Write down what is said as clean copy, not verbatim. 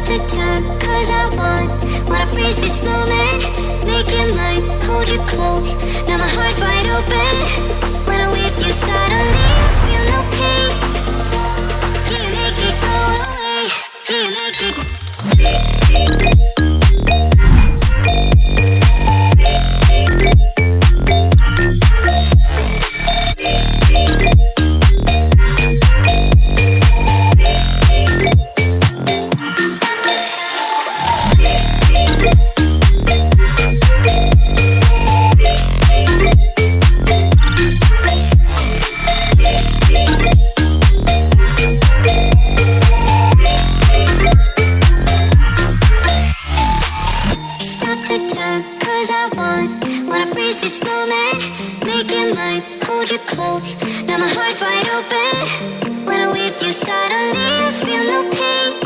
The time, cause I wanna freeze this moment, make it mine, hold you close, now my heart's wide open. When I'm with you suddenly I feel no pain. Do you make it go away? Do you make it? Wanna freeze this moment, make it mine, hold you close, now my heart's wide open. When I'm with you suddenly I feel no pain.